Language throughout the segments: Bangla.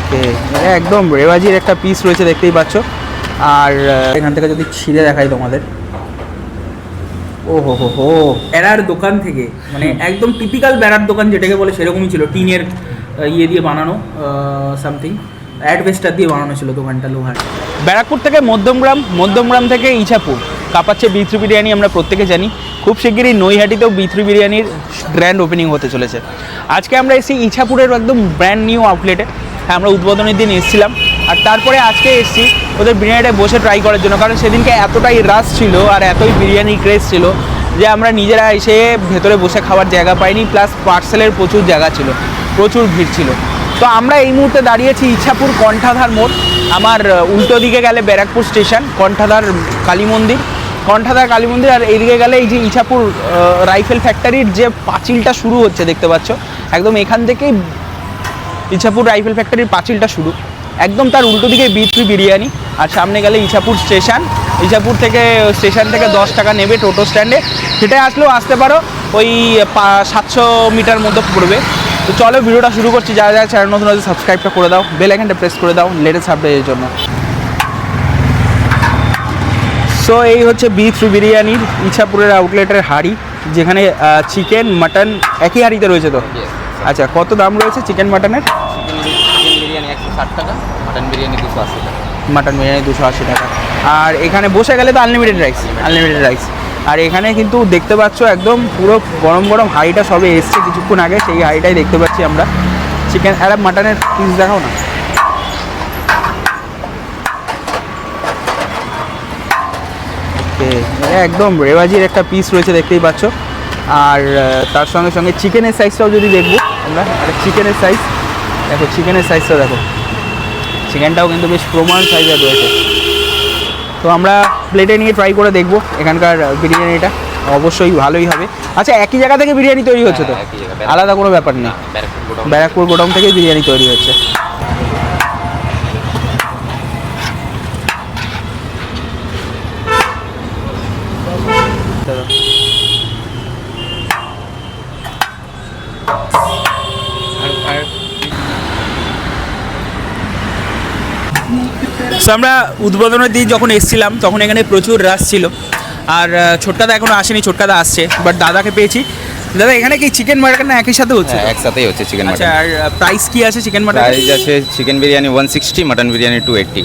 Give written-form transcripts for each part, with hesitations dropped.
ওকে, একদম রেওয়াজির একটা পিস রয়েছে দেখতেই পাচ্ছ। আর এখান থেকে যদি ছিঁড়ে দেখাই তোমাদের, ও হো হো হো, বেড়ার দোকান থেকে, মানে একদম টিপিক্যাল বেড়ার দোকান যেটাকে বলে সেরকমই ছিল। টিনের ইয়ে দিয়ে বানানো, সামথিং অ্যাডভেস্টার দিয়ে বানানো ছিল দোকানটা, লোহার। ব্যারাকপুর থেকে মধ্যমগ্রাম থেকে ইছাপুর কাঁপাচ্ছে বি3 বিরিয়ানি আমরা প্রত্যেকে জানি। খুব শিগগিরই নৈহাটিতেও বি3 বিরিয়ানির গ্র্যান্ড ওপেনিং হতে চলেছে। আজকে আমরা এসেছি ইছাপুরের একদম ব্র্যান্ড নিউ আউটলেটে। হ্যাঁ, আমরা উদ্বোধনের দিন এসেছিলাম, আর তারপরে আজকে এসেছি ওদের বিরিয়ানিটা বসে ট্রাই করার জন্য। কারণ সেদিনকে এতটাই রাশ ছিল আর এতই বিরিয়ানি ক্রেজ ছিল যে আমরা নিজেরা এসে ভেতরে বসে খাওয়ার জায়গা পাইনি, প্লাস পার্সেলের প্রচুর জায়গা ছিল, প্রচুর ভিড় ছিল। তো আমরা এই মুহূর্তে দাঁড়িয়েছি ইছাপুর কণ্ঠাধার মোড়। আমার উল্টো দিকে গেলে ব্যারাকপুর স্টেশন, কণ্ঠাধার কালী মন্দির, আর এইদিকে গেলে এই যে ইছাপুর রাইফেল ফ্যাক্টরির যে পাঁচিলটা শুরু হচ্ছে দেখতে পাচ্ছ, একদম এখান থেকেই ইছাপুর রাইফেল ফ্যাক্টরির পাঁচিলটা শুরু। একদম তার উল্টো দিকে বি3 বিরিয়ানি। আর সামনে গেলে ইছাপুর স্টেশন। ইছাপুর থেকে স্টেশন থেকে 10 টাকা নেবে টোটো স্ট্যান্ডে, সেটাই আসলেও আসতে পারো, ওই 700 মিটার মতো পড়বে। তো চলো ভিডিওটা শুরু করছি। যারা যারা চ্যানেল নতুন আছে সাবস্ক্রাইবটা করে দাও, বেল আইকনটা প্রেস করে দাও লেটেস্ট আপডেটের জন্য। সো এই হচ্ছে বি3 বিরিয়ানির ইছাপুরের আউটলেটের হাঁড়ি, যেখানে চিকেন মাটন একই হাঁড়িতে রয়েছে। তো আচ্ছা, কত দাম রয়েছে চিকেন মাটনের? চিকেন বিরিয়ানি 160 টাকা, মাটন বিরিয়ানি 280 টাকা। মাটন বিরিয়ানি 280 টাকা। আর এখানে বসে গেলে তো আনলিমিটেড রাইস। আর এখানে কিন্তু দেখতে পাচ্ছ একদম পুরো গরম গরম হাঁড়িটা সবে এসছে কিছুক্ষণ আগে, সেই হাঁড়িটাই দেখতে পাচ্ছি আমরা। চিকেন আর মাটনের পিস দেখাও না। ওকে, একদম রেওয়াজির একটা পিস রয়েছে দেখতেই পাচ্ছ। আর তার সঙ্গে সঙ্গে চিকেনের সাইজটাও যদি দেখবো আমরা, চিকেনের সাইজ দেখো, সাইজটাও দেখো, চিকেনটাও কিন্তু বেশ প্রমাণ সাইজের রয়েছে। তো আমরা প্লেটে নিয়ে ট্রাই করে দেখবো এখানকার বিরিয়ানিটা, অবশ্যই ভালোই হবে। আচ্ছা, একই জায়গা থেকে বিরিয়ানি তৈরি হচ্ছে তো, আলাদা কোনো ব্যাপার নেই? ব্যারাকপুর গোডাউন থেকে বিরিয়ানি তৈরি হচ্ছে। সো আমরা উদ্বোধনের দিন যখন এসেছিলাম তখন এখানে প্রচুর রাশ ছিল। আর ছোটকাদা এখনও আসেনি, ছোটকাদা আসছে, বাট দাদাকে পেয়েছি। দাদা, এখানে কি চিকেন মাটন না একই সাথে হচ্ছে? একসাথেই হচ্ছে চিকেন মাটন। আচ্ছা, আর প্রাইস কি আছে চিকেন মাটন? প্রাইস আছে chicken biryani 160, mutton biryani 280।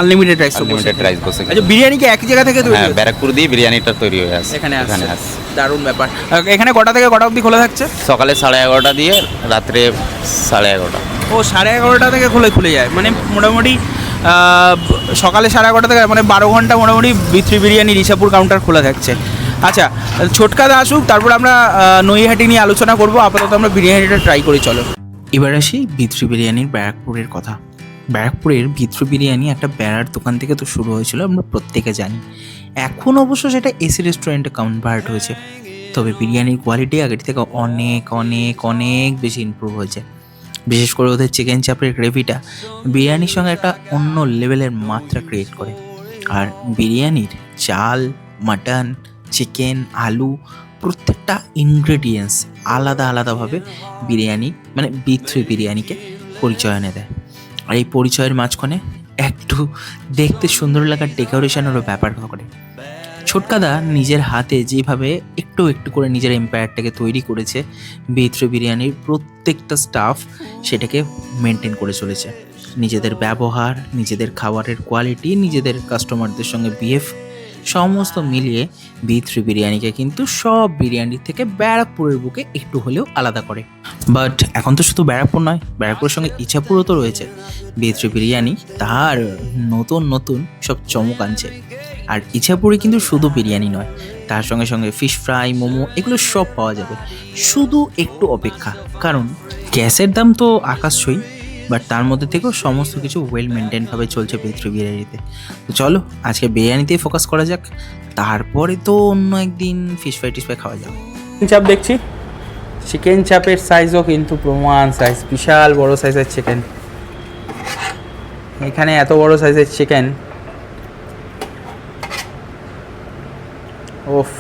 Unlimited rice. Unlimited rice বসে। আচ্ছা, বিরিয়ানি কি একই জায়গা থেকে তৈরি? হ্যাঁ, ব্যারাকপুর দিয়ে বিরিয়ানিটা তৈরি হয়ে আসে এখানে আসে। আসে। দারুণ ব্যাপার। এখানে কটা থেকে কটা অবধি খোলা থাকছে? সকালে 11:30 দিয়ে রাত্রে 11:30। ও, 11:30 থেকে খুলে যায়, মানে মোটামুটি সকালে 11:30 থেকে, মানে 12 ঘন্টা মোটামুটি বি3 বিরিয়ানি ইছাপুর কাউন্টার খোলা থাকছে। আচ্ছা, ছোটকাদা আসুক, তারপর আমরা নৈহাটি নিয়ে আলোচনা করবো। আপাতত আমরা বিরিয়ানিটা ট্রাই করি, চলো। এবার আসি বি3 বিরিয়ানির ব্যারাকপুরের কথা। ব্যারাকপুরের বি3 বিরিয়ানি একটা বেড়ার দোকান থেকে তো শুরু হয়েছিল, আমরা প্রত্যেকে জানি। এখন অবশ্য সেটা এসি রেস্টুরেন্টে কনভার্ট হয়েছে, তবে বিরিয়ানির কোয়ালিটি আগের থেকে অনেক অনেক অনেক বেশি ইমপ্রুভ হয়েছে। বিশেষ করে ওদের চিকেন চাপের গ্রেভিটা বিরিয়ানির সঙ্গে একটা অন্য লেভেলের মাত্রা ক্রিয়েট করে। আর বিরিয়ানির চাল, মাটন, চিকেন, আলু, প্রত্যেকটা ইনগ্রেডিয়েন্টস আলাদা আলাদাভাবে বিরিয়ানি, মানে বি3 বিরিয়ানিকে পরিচয় এনে দেয়। আর এই পরিচয়ের মাঝখানে একটু দেখতে সুন্দর লাগার ডেকোরেশনেরও ব্যাপার করে। ছোটকাদা নিজের হাতে যেভাবে একটু একটু করে নিজের এম্পায়ারটাকে তৈরি করেছে, বি3 বিরিয়ানির প্রত্যেকটা স্টাফ সেটাকে মেনটেন করে চলেছে। নিজেদের ব্যবহার, নিজেদের খাবারের কোয়ালিটি, নিজেদের কাস্টমারদের সঙ্গে বিহেভ সমস্ত মিলিয়ে বি3 বিরিয়ানিকে কিন্তু সব বিরিয়ানির থেকে ব্যারাকপুরের বুকে একটু হলেও আলাদা করে। বাট এখন তো শুধু ব্যারাকপুর নয়, ব্যারাকপুরের সঙ্গে ইছাপুরও তো রয়েছে। বি3 বিরিয়ানি তার নতুন নতুন সব চমক আনছে। আর ইছাপুরে কিন্তু শুধু বিরিয়ানি নয়, তার সঙ্গে সঙ্গে ফিশ ফ্রাই, মোমো, এগুলো সব পাওয়া যাবে। শুধু একটু অপেক্ষা, কারণ গ্যাসের দাম তো আকাশছুঁই, বাট তার মধ্যে থেকেও সমস্ত কিছু ওয়েল মেনটেনভাবে চলছে বি3 বিরিয়ানিতে। তো চলো আজকে বিরিয়ানিতেই ফোকাস করা যাক, তারপরে তো অন্য একদিন ফিশ ফ্রাই খাওয়া যাবে। চাপ দেখছি, চিকেন চাপের সাইজও কিন্তু প্রমাণ সাইজ, বিশাল বড় সাইজের চিকেন। এখানে এত বড় সাইজের চিকেন, ওফ,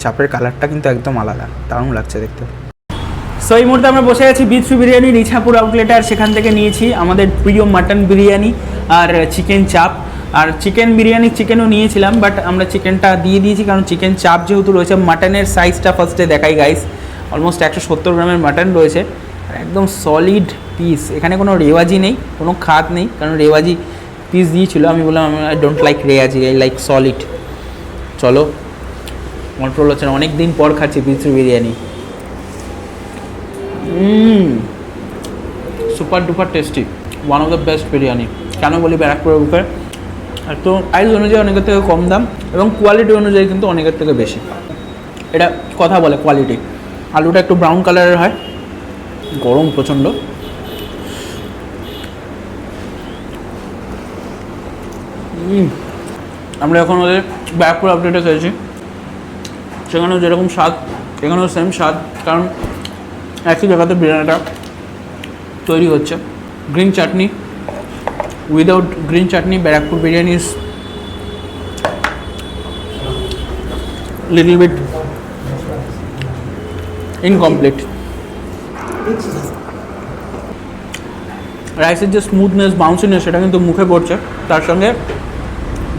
চাপের কালারটা কিন্তু একদম আলাদা, দারুণ লাগছে দেখতে। সো এই মুহূর্তে আমরা বসে আছি বিচ বিরিয়ানি ইছাপুর আউটলেট, আর সেখান থেকে নিয়েছি আমাদের প্রিয় মাটন বিরিয়ানি আর চিকেন চাপ। আর চিকেন বিরিয়ানি চিকেনও নিয়েছিলাম, বাট আমরা চিকেনটা দিয়ে দিয়েছি কারণ চিকেন চাপ যেহেতু রয়েছে। মাটনের সাইজটা ফার্স্টে দেখাই গাইস, অলমোস্ট 170 গ্রামের মাটন রয়েছে, আর একদম সলিড পিস। এখানে কোনো রেওয়াজি নেই, কোনো খাত নেই, কারণ রেওয়াজি পিস দিয়েছিল। আমি বললাম আই ডোন্ট লাইক রেওয়াজি, আই লাইক সলিড। চলো কন্ট্রোল হচ্ছে না, অনেক দিন পর খাচ্ছি বিচ biryani. Super duper tasty, one of the best biryani. কেন বলি ব্যারাকপুরের বুকে, আর তো প্রাইস অনুযায়ী অনেকের থেকে কম দাম এবং কোয়ালিটি অনুযায়ী কিন্তু অনেকের থেকে বেশি। এটা কথা বলে কোয়ালিটি। আলুটা একটু ব্রাউন কালারের হয়, গরম প্রচণ্ড। আমরা এখন ওদের ব্যারাকপুর আপডেটে খেয়েছি, সেখানেও যেরকম স্বাদ এখানেও সেম স্বাদ, কারণ একই জায়গাতে বিরিয়ানিটা তৈরি হচ্ছে। Green chutney, without green chutney Barrackpore biryani is little bit incomplete. রাইসের যে স্মুথনেস, বাউন্সিনেস, সেটা কিন্তু মুখে পড়ছে। তার সঙ্গে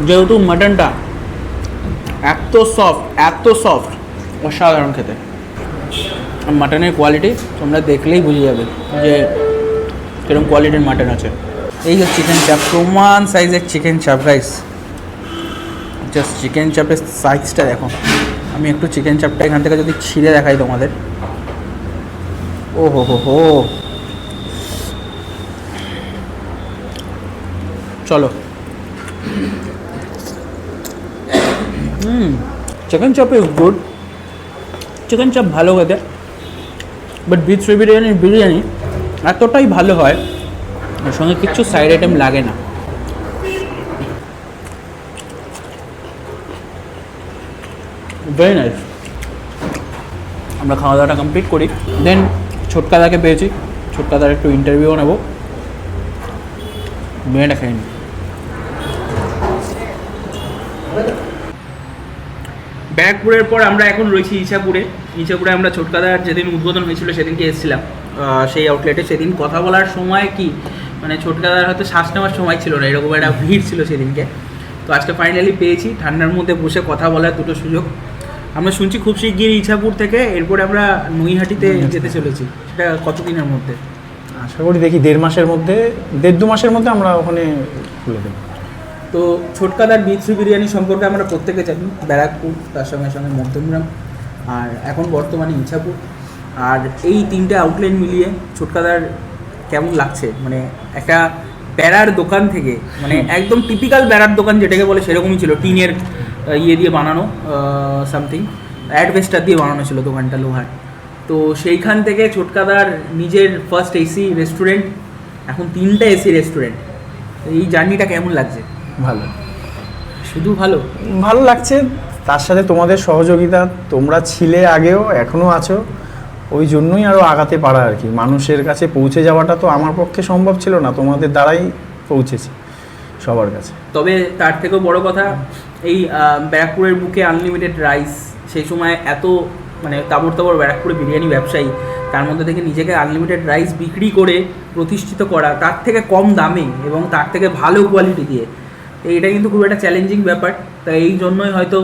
যেহেতু মাটনটা এত সফট, অসাধারণ খেতে। মাটনের কোয়ালিটি তোমরা দেখলেই বুঝে যাবে যে কিরকম কোয়ালিটির মাটন আছে। এই যে চিকেন চাপ, প্রমাণ সাইজের চিকেন চাপ গাইস, জাস্ট চিকেন চাপের সাইজটা দেখো। আমি একটু চিকেন চাপটা এখান থেকে যদি ছিঁড়ে দেখাই তোমাদের, ও হো হো হো। চলো, চিকেন চাপ ইজ গুড, চিকেন চাপ ভালো খেতে, বাট বিচ বিরিয়ানি এতটাই ভালো হয়, ওর সঙ্গে কিচ্ছু সাইড আইটেম লাগে না। Very nice. আমরা খাওয়া দাওয়াটা কমপ্লিট করি, দেন ছোটকাদাকে পেয়েছি, ছোটকাদার একটু ইন্টারভিউ নেবো, মেয়েটা খেয়ে নি। ব্যারাকপুরের পর আমরা এখন রয়েছি ইছাপুরে। ইছাপুরে আমরা ছোটকাদার যেদিন উদ্বোধন হয়েছিল সেদিনকে এসেছিলাম সেই আউটলেটে। সেদিন কথা বলার সময় কি মানে ছোটকাদার হয়তো শ্বাস নেওয়ার সময় ছিল না, এরকম একটা ভিড় ছিল সেদিনকে। তো আজকে ফাইনালি পেয়েছি ঠান্ডার মধ্যে বসে কথা বলার দুটো সুযোগ। আমরা শুনছি খুব শিগগির ইছাপুর থেকে এরপরে আমরা নৈহাটিতে যেতে চলেছি, সেটা কতদিনের মধ্যে? আশা করি দেখি 1.5 মাসের মধ্যে, 1.5-2 মাসের মধ্যে আমরা ওখানে খুলে দেবো। তো ছোটকাদার বিচ বিরিয়ানি সম্পর্কে আমরা প্রত্যেকে জানি, ব্যারাকপুর, তার সঙ্গে সঙ্গে মধ্যমগ্রাম, আর এখন বর্তমানে ইছাপুর। আর এই তিনটে আউটলেট মিলিয়ে ছোটকাদার কেমন লাগছে? মানে একটা বেড়ার দোকান থেকে, মানে একদম টিপিক্যাল বেড়ার দোকান যেটাকে বলে সেরকমই ছিল, টিনের ইয়ে দিয়ে বানানো, সামথিং অ্যাডভেস্টার দিয়ে বানানো ছিল দোকানটা, লোহার। তো সেইখান থেকে ছোটকাদার নিজের ফার্স্ট এসি রেস্টুরেন্ট, এখন 3টা এসি রেস্টুরেন্ট। এই জার্নিটা কেমন লাগছে? ভালো, শুধু ভালো ভালো লাগছে, তার সাথে তোমাদের সহযোগিতা, তোমরা ছিলে আগেও, এখনও আছো, ওই জন্যই আরও আগাতে পারা আর কি। মানুষের কাছে পৌঁছে যাওয়াটা তো আমার পক্ষে সম্ভব ছিল না, তোমাদের দ্বারাই পৌঁছেছি সবার কাছে। তবে তার থেকেও বড় কথা, এই ব্যারাকপুরের বুকে আনলিমিটেড রাইস, সেই সময় এত মানে তাবড় ব্যারাকপুরে বিরিয়ানি ব্যবসায়ী, তার মধ্যে থেকে নিজেকে আনলিমিটেড রাইস বিক্রি করে প্রতিষ্ঠিত করা, তার থেকে কম দামে এবং তার থেকে ভালো কোয়ালিটি দিয়ে, এইটা কিন্তু খুব একটা চ্যালেঞ্জিং ব্যাপার। তাই এই জন্যই হয়তো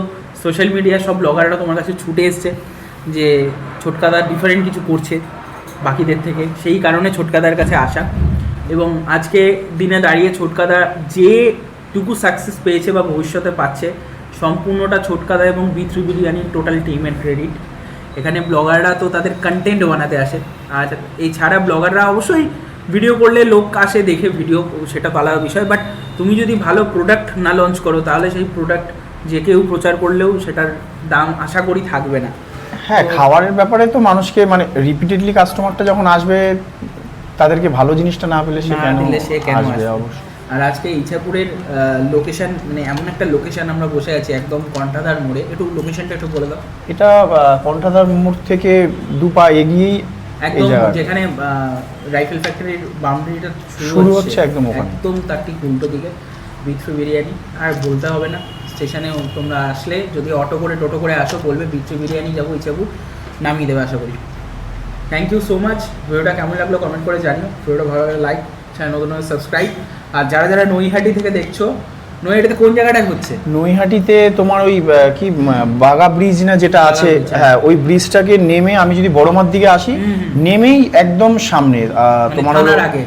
সোশ্যাল মিডিয়ার সব ব্লগাররা তোমার কাছে ছুটে এসছে যে ছোটকাদার ডিফারেন্ট কিছু করছে বাকিদের থেকে, সেই কারণে ছোটকাদার কাছে আসা। এবং আজকে দিনে দাঁড়িয়ে ছোটকাদা যেটুকু সাকসেস পেয়েছে বা ভবিষ্যতে পাচ্ছে, সম্পূর্ণটা ছোটকাদা এবং বিচ বিরিয়ানির টোটাল টিমের ক্রেডিট। এখানে ব্লগাররা তো তাদের কন্টেন্ট বানাতে আসে, আর এছাড়া ব্লগাররা অবশ্যই ভিডিও করলে লোক আসে দেখে ভিডিও, সেটা আলাদা বিষয়। বাট তুমি যদি ভালো প্রোডাক্ট না লঞ্চ করো, তাহলে সেই প্রোডাক্ট যে কেউ প্রচার করলেও সেটার দাম আশা করি থাকবে না। হ্যাঁ, খাবারের ব্যাপারে তো মানুষকে মানে রিপিটেডলি কাস্টমারটা যখন আসবে, তাদেরকে ভালো জিনিসটা না পেলে সে কেন আসবে? অবশ্যই। আর আজকে ইছাপুরের লোকেশন, মানে এমন একটা লোকেশন আমরা বসে আছি একদম কন্টাদার মোড়ে। একটু লোকেশনটা একটু বলে দাও। এটা কন্টাদার মোড় থেকে 2 পা এগিয়েই একদম যেখানে রাইফেল ফ্যাক্টরির বাউন্ডারিটা শুরু হচ্ছে, একদম ওখানে, একদম তার ঠিক উল্টো দিকে বিচ বিরিয়ানি। আর বলতে হবে না, স্টেশনে তোমরা আসলে যদি অটো করে টোটো করে আসো, বলবে বিচ বিরিয়ানি যাবো ইছাপুর, নামিয়ে দেবে আশা করি। Thank you so much. ভিডিওটা কেমন লাগলো কমেন্ট করে জানিও। ভিডিওটা ভালো লাগলে লাইক, চ্যানেল নতুন হলে সাবস্ক্রাইব। আর যারা যারা নৈহাটি থেকে দেখছো, নৈহাটিতে কোন জায়গাটায় হচ্ছে? নৈহাটিতে তোমার ওই কি বাগা ব্রিজ না যেটা বাগা আছে, ব্রিজ, হ্যাঁ ওই ব্রিজটাকে নেমে আমি যদি বড়মার দিকে আসি, নেমেই একদম সামনে মানে তোমার হলো, থানার আগে?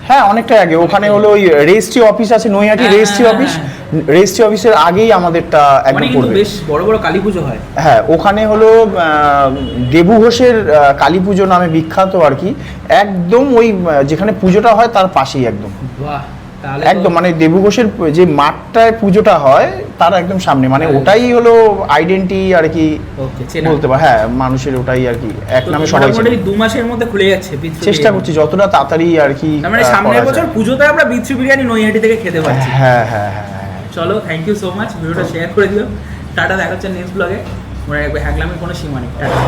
হ্যাঁ অনেকটা আগে। ওখানে হলো ওই রেজিস্ট্রি অফিস আছে, নৈহাটি হ্যাঁ, রেজিস্ট্রি হ্যাঁ, অফিস, হ্যাঁ। রেজিস্ট্রি অফিসের আগেই আমাদেরটা একদম মানে কিন্তু পড়বে। বেশ বড় বড় কালী পুজো হয়। হ্যাঁ ওখানে হলো দেবু ঘোষের কালী পুজো নামে বিখ্যাত আর কি, একদম ওই যেখানে পুজোটা হয় তার পাশেই একদম। বাহ, তাহলে একদম মানে দেবু ঘোষের যে মাঠটায় পুজোটা হয় তার একদম সামনে, মানে হ্যাঁ। ওটাই হলো আইডেন্টি আর কি ওকে, চেনা। বলতে পারে। হ্যাঁ মানুষের ওটাই আর কি, এক নামে সবাই চেনে। মোটামুটি 2 মাসের মধ্যে খুলে যাচ্ছে বিথ্রু চেষ্টা বিরিয়ানি। করছি যতটা তাড়াতাড়ি আর কি তার মানে সামনের করা বছর যায়। পুজোতে আমরা বিথ্রু বিরিয়ানি নৈহাটি থেকে খেতে পাচ্ছি। হ্যাঁ হ্যাঁ হ্যাঁ হ্যাঁ। চলো, থ্যাংক ইউ সো মাচ। ভিডিওটা শেয়ার করে দিও। টাটা, দেখা হচ্ছে নেক্সট ব্লগে। মনে রাখবে, হ্যাগলামের কোনো সীমা নেই। টাটা।